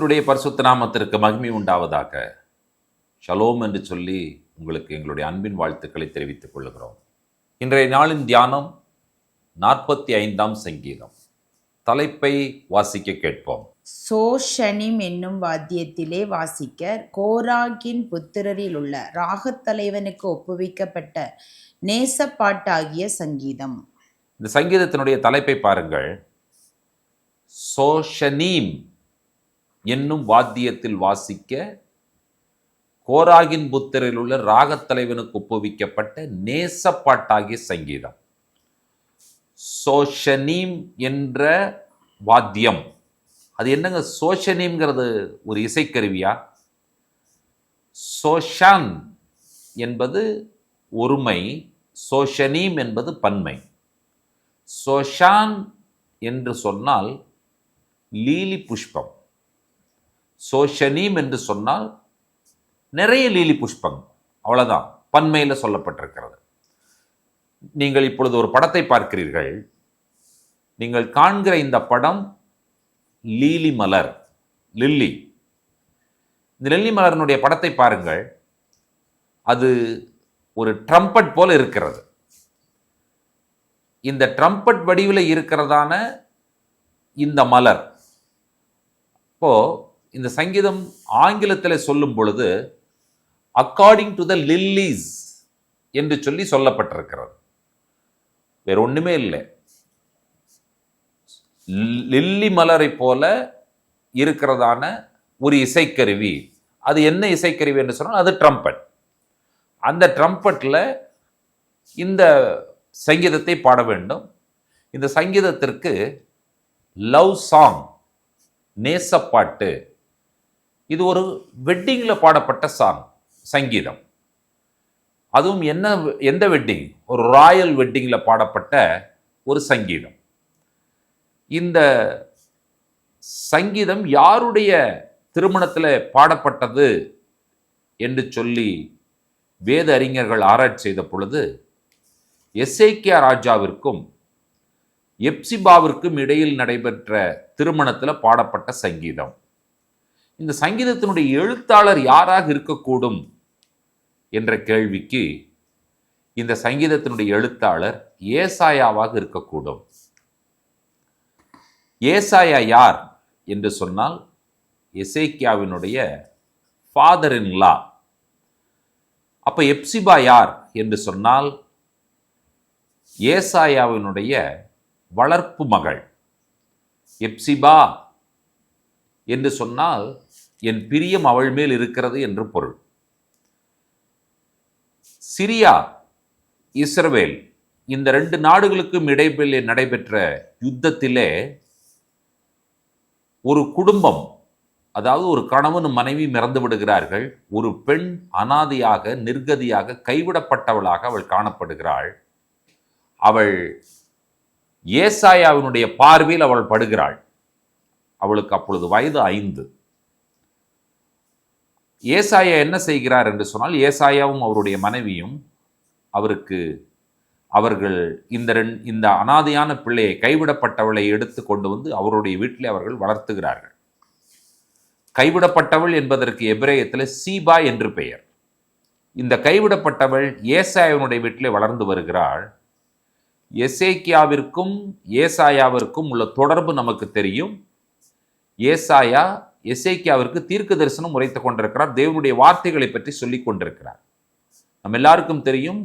கர்த்தருடைய பரிசுத்த நாமத்திற்கு மகிமை உண்டாவதாக. ஷலோம் என்று சொல்லி உங்களுக்கு எங்களுடைய அன்பின் வாழ்த்துக்களை தெரிவித்துக் கொள்கிறோம். இன்றைய நாளின் தியானம் 45ஆம் சங்கீதம். தலைப்பை வாசிக்க கேட்போம். சோஷனிம் என்னும் வாத்தியத்திலே வாசிக்க கோராகின் புத்திரரில் உள்ள ராகத்தலைவனுக்கு ஒப்புவிக்கப்பட்ட நேசப்பாட்டாகிய சங்கீதம். இந்த சங்கீதத்தினுடைய தலைப்பை பாருங்கள். சோஷனீம் என்னும் வாத்தியத்தில் வாசிக்க கோராகின் புத்திரரில் உள்ள ராகத்தலைவனுக்கு ஒப்புவிக்கப்பட்ட நேசப்பாட்டாகிய சங்கீதம். சோஷனீம் என்ற வாத்தியம், அது என்னங்க? சோஷனீம்ங்கிறது ஒரு இசைக்கருவியா? சோஷான் என்பது ஒருமை, சோஷனீம் என்பது பன்மை. சோஷான் என்று சொன்னால் லீலி புஷ்பம், சோஷனீம் என்று சொன்னால் நிறைய லீலி புஷ்பம், அவ்வளவுதான் பன்மையில் சொல்லப்பட்டிருக்கிறது. நீங்கள் இப்பொழுது ஒரு படத்தை பார்க்கிறீர்கள். நீங்கள் காண்கிற இந்த படம் லீலி மலர், லில்லி. இந்த லில்லி மலரினுடைய படத்தை பாருங்கள். அது ஒரு ட்ரம்பட் போல இருக்கிறது. இந்த ட்ரம்பட் வடிவில் இருக்கிறதான இந்த மலர், இப்போ இந்த சங்கீதம் ஆங்கிலத்தில் சொல்லும் பொழுது அக்கார்டிங் டு த லில்லிஸ் என்று சொல்லி சொல்லப்பட்டிருக்கிறது. வேற ஒண்ணுமே இல்லை. லில்லி மலரை போல இருக்கிறதான ஒரு இசைக்கருவி. அது என்ன இசைக்கருவி என்று சொன்னால் அது ட்ரம்பட். அந்த ட்ரம்பட்ல இந்த சங்கீதத்தை பாட வேண்டும். இந்த சங்கீதத்திற்கு லவ் சாங், நேசப்பாட்டு, இது ஒரு வெட்டிங்கில் பாடப்பட்ட சங்கீதம். அதுவும் எந்த வெட்டிங்? ஒரு ராயல் வெட்டிங்கில் பாடப்பட்ட ஒரு சங்கீதம். இந்த சங்கீதம் யாருடைய திருமணத்தில் பாடப்பட்டது என்று சொல்லி வேத அறிஞர்கள் ஆராய்ச்சி செய்த பொழுது எசேக்கியா ராஜாவிற்கும் எப்சிபாவிற்கும் இடையில் நடைபெற்ற திருமணத்தில் பாடப்பட்ட சங்கீதம். இந்த சங்கீதத்தினுடைய எழுத்தாளர் யாராக இருக்கக்கூடும் என்ற கேள்விக்கு இந்த சங்கீதத்தினுடைய எழுத்தாளர் ஏசாயாவாக இருக்கக்கூடும். ஏசாயா யார் என்று சொன்னால் எசேக்கியாவினுடைய ஃபாதர் இன் லா. அப்ப எப்சிபா யார் என்று சொன்னால் ஏசாயாவினுடைய வளர்ப்பு மகள். எப்சிபா என்று சொன்னால் என் பிரியம் அவள் மேல் இருக்கிறது என்று பொருள். சிரியா, இஸ்ரவேல், இந்த 2 நாடுகளுக்கும் இடையிலே நடைபெற்ற யுத்தத்திலே ஒரு குடும்பம், அதாவது ஒரு கணவன் மனைவி இறந்து விடுகிறார்கள். ஒரு பெண் அனாதையாக, நிர்கதியாக, கைவிடப்பட்டவளாக அவள் காணப்படுகிறாள். அவள் ஏசாயாவினுடைய பார்வையில் அவள் படுகிறாள். அவளுக்கு அப்பொழுது வயது 5. ஏசாயா என்ன செய்கிறார் என்று சொன்னால், ஏசாயாவும் அவருடைய மனைவியும் அவர்கள் இந்த அனாதையான பிள்ளையை, கைவிடப்பட்டவளை எடுத்து கொண்டு வந்து அவருடைய வீட்டிலே அவர்கள் வளர்த்துகிறார்கள். கைவிடப்பட்டவள் என்பதற்கு எபிரேயத்தில் சீபா என்று பெயர். இந்த கைவிடப்பட்டவள் ஏசாயாவினுடைய வீட்டிலே வளர்ந்து வருகிறாள். எசேக்கியாவிற்கும் ஏசாயாவிற்கும் உள்ள தொடர்பு நமக்கு தெரியும். ஏசாயா எசேக்கியாவிற்கு தீர்க்க தரிசனம் உரைத்துக் கொண்டிருக்கிறார். தேவனுடைய வார்த்தைகளை பற்றி சொல்லிக் கொண்டிருக்கிறார். நம்ம எல்லாருக்கும் தெரியும்,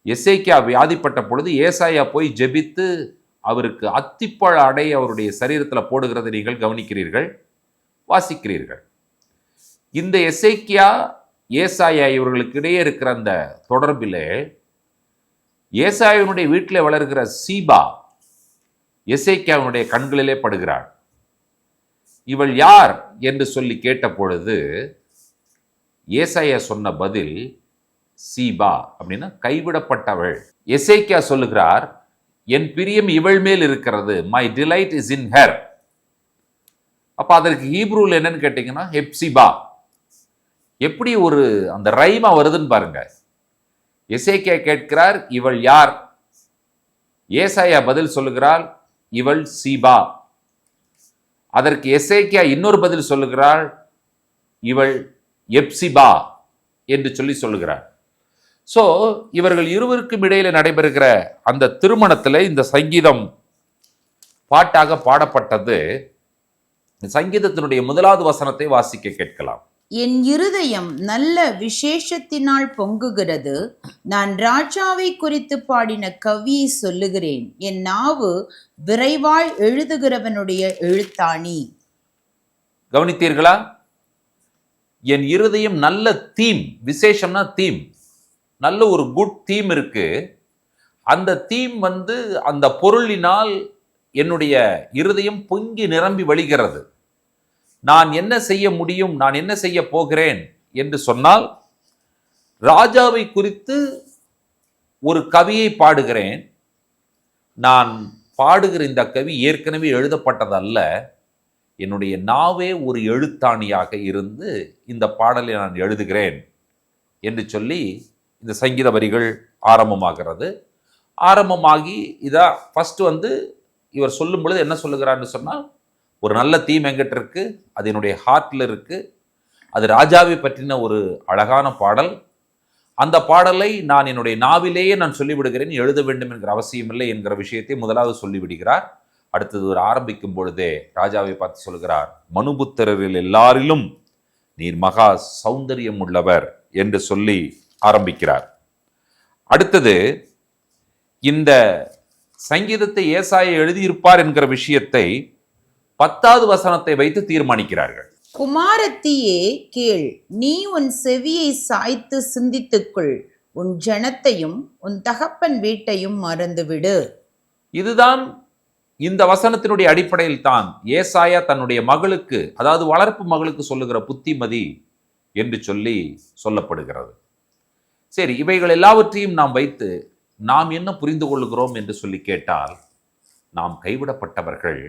எசேக்கியா வியாதிப்பட்ட பொழுது ஏசாயா போய் ஜெபித்து அவருக்கு அத்திப்பழ அடை அவருடைய சரீரத்தில் போடுகிறதை நீங்கள் கவனிக்கிறீர்கள், வாசிக்கிறீர்கள். இந்த எசேக்கியா ஏசாயா இவர்களுக்கு இடையே இருக்கிற அந்த தொடர்பிலே ஏசாயாவினுடைய வீட்டில் வளர்கிற சீபா எசேக்கியாவினுடைய கண்களிலே படுகிறாள். இவள் யார் என்று சொல்லி கேட்ட பொழுது ஏசாயா சொன்ன பதில் சீபா, அப்படின்னா கைவிடப்பட்டவள். எசேக்கியா சொல்லுகிறார், என் பிரியம் இவள் மேல் இருக்கிறது, my delight is in her. அப்ப அதற்கு ஹீப்ரூல என்னன்னு கேட்டீங்கன்னா ஹெப்சிபா. எப்படி ஒரு அந்த ரைமா வருதுன்னு பாருங்க. எசேக்கியா கேட்கிறார், இவள் யார்? ஏசாயா பதில் சொல்லுகிறாள், இவள் சீபா. அதற்கு எசேக்கியா இன்னொரு பதில் சொல்லுகிறாள், இவள் எப்சிபா என்று சொல்லுகிறார். சோ இவர்கள் இருவருக்கும் இடையில நடைபெறுகிற அந்த திருமணத்தில் இந்த சங்கீதம் பாட்டாக பாடப்பட்டது. சங்கீதத்தினுடைய முதலாவது வசனத்தை வாசிக்க கேட்கலாம். என் இருதயம் நல்ல விசேஷத்தினால் பொங்குகிறது, நான் ராஜாவை குறித்து பாடின கவியை சொல்லுகிறேன், என் நாவு விரைவாய் எழுதுகிறவனுடைய எழுத்தாணி. கவனித்தீர்களா? என் இருதயம் நல்ல தீம், விசேஷம்னா தீம், நல்ல ஒரு குட் தீம் இருக்கு. அந்த தீம் அந்த பொருளினால் என்னுடைய இருதயம் பொங்கி நிரம்பி வழிகிறது. நான் என்ன செய்ய முடியும், நான் என்ன செய்ய போகிறேன் என்று சொன்னால், ராஜாவை குறித்து ஒரு கவியை பாடுகிறேன். நான் பாடுகிற இந்த கவி ஏற்கனவே எழுதப்பட்டதல்ல, என்னுடைய நாவே ஒரு எழுத்தாணியாக இருந்து இந்த பாடலை நான் எழுதுகிறேன் என்று சொல்லி இந்த சங்கீத வரிகள் ஆரம்பமாகிறது. ஆரம்பமாகி ஃபர்ஸ்ட் இவர் சொல்லும் பொழுது என்ன சொல்லுகிறான்னு சொன்னால், ஒரு நல்ல தீம் எங்கிட்ட இருக்கு, அது என்னுடைய ஹார்ட்ல இருக்கு, அது ராஜாவை பற்றின ஒரு அழகான பாடல். அந்த பாடலை நான் என்னுடைய நாவிலேயே நான் சொல்லிவிடுகிறேன், எழுத வேண்டும் என்கிற அவசியம் இல்லை என்கிற விஷயத்தை முதலாவது சொல்லிவிடுகிறார். அடுத்தது ஒரு ஆரம்பிக்கும் பொழுதே ராஜாவை பார்த்து சொல்கிறார், மனுபுத்திரரில் எல்லாரிலும் நீர் மகா சௌந்தரியம் உள்ளவர் என்று சொல்லி ஆரம்பிக்கிறார். அடுத்தது இந்த சங்கீதத்தை ஏசாயா எழுதியிருப்பார் என்கிற விஷயத்தை 10வது வசனத்தை வைத்து தீர்மானிக்கிறார்கள். குமாரத்தியே கேள், நீ உன் செவியை சாய்த்து சிந்தித்துக்குள், உன் ஜனத்தையும் உன் தகப்பன் வீட்டையும் மறந்துவிடு. இதுதான் இந்த வசனத்தினுடைய அடிப்படையில் தான் ஏசாயா தன்னுடைய மகளுக்கு, அதாவது வளர்ப்பு மகளுக்கு சொல்லுகிற புத்திமதி என்று சொல்லப்படுகிறது. சரி, இவைகள் எல்லாவற்றையும் நாம் வைத்து நாம் என்ன புரிந்து கொள்கிறோம் என்று சொல்லி கேட்டால், நாம் கைவிடப்பட்டவர்கள்,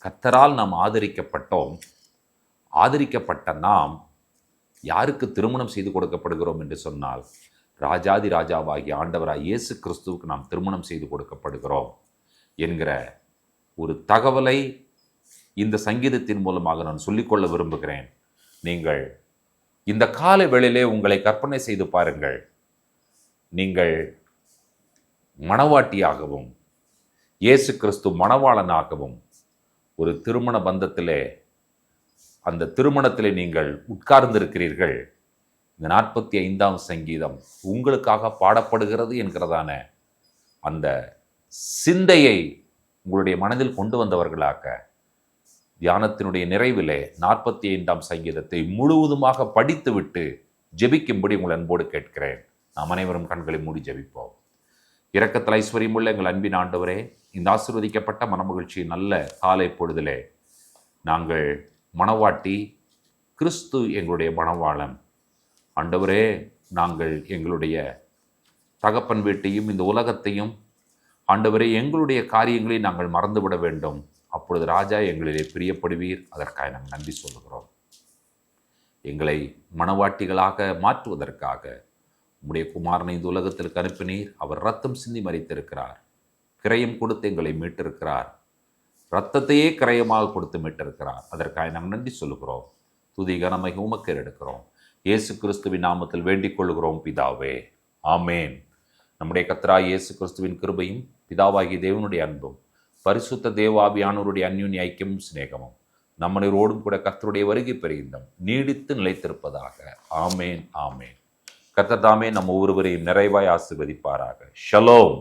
கர்த்தரால் நாம் ஆதரிக்கப்பட்டோம். ஆதரிக்கப்பட்ட நாம் யாருக்கு திருமணம் செய்து கொடுக்கப்படுகிறோம் என்று சொன்னால், ராஜாதி ராஜாவாகிய ஆண்டவராய் இயேசு கிறிஸ்துவுக்கு நாம் திருமணம் செய்து கொடுக்கப்படுகிறோம் என்கிற ஒரு தகவலை இந்த சங்கீதத்தின் மூலமாக நான் சொல்லிக்கொள்ள விரும்புகிறேன். நீங்கள் இந்த கால வேளையிலே உங்களை கற்பனை செய்து பாருங்கள். நீங்கள் மணவாட்டியாகவும் இயேசு கிறிஸ்து மணவாளனாகவும் ஒரு திருமண பந்தத்திலே, அந்த திருமணத்திலே நீங்கள் உட்கார்ந்திருக்கிறீர்கள். இந்த 45ஆம் சங்கீதம் உங்களுக்காக பாடப்படுகிறது என்கிறதான அந்த சிந்தையை உங்களுடைய மனதில் கொண்டு வந்தவர்களாக, தியானத்தினுடைய நிறைவிலே 45ஆம் சங்கீதத்தை முழுவதுமாக படித்துவிட்டு ஜெபிக்கும்படி உங்கள் அன்போடு கேட்கிறேன். நாம் அனைவரும் கண்களை மூடி ஜெபிப்போம். இரக்கத்தில் ஐஸ்வர்யமுள்ள எங்கள் அன்பின் ஆண்டவரே, இந்த ஆசீர்வதிக்கப்பட்ட மனமகிழ்ச்சி நல்ல காலை பொழுதிலே நாங்கள் மணவாட்டி, கிறிஸ்து எங்களுடைய மணவாளன். ஆண்டவரே, நாங்கள் எங்களுடைய தகப்பன் வீட்டையும் இந்த உலகத்தையும், ஆண்டவரே, எங்களுடைய காரியங்களை நாங்கள் மறந்துவிட வேண்டும். அப்பொழுது ராஜா எங்களிலே பிரியப்படுவீர். அதற்காக நாங்கள் நன்றி சொல்லுகிறோம். எங்களை மணவாட்டிகளாக மாற்றுவதற்காக உம்முடைய குமாரனை இந்த உலகத்திற்கு அனுப்பினீர். அவர் ரத்தம் சிந்தி மரித்திருக்கிறார், கிரயம் கொடுத்து எங்களை மீட்டிருக்கிறார், இரத்தத்தையே கிரயமாக கொடுத்து மீட்டிருக்கிறார். அதற்காக நாங்கள் நன்றி சொல்லுகிறோம். துதி கனமை உமக்கு எடுக்கிறோம். இயேசு கிறிஸ்துவின் நாமத்தில் வேண்டிக் கொள்கிறோம் பிதாவே, ஆமேன். நம்முடைய கர்த்தராகிய இயேசு கிறிஸ்துவின் கிருபையும் பிதாவாகிய தேவனுடைய அன்பும் பரிசுத்த தேவாவியானவருடைய அந்யோன்ய ஐக்கியமும் சிநேகமும் நம்மளோடும் கூட கர்த்தருடைய வருகை பெறுகின்றோம் நீடித்து நிலைத்திருப்பதாக. ஆமேன், ஆமேன். கர்த்தர் தாமே நம் ஒவ்வொருவரையும் நிறைவாய் ஆசீர்வதிப்பாராக. ஷலோம்.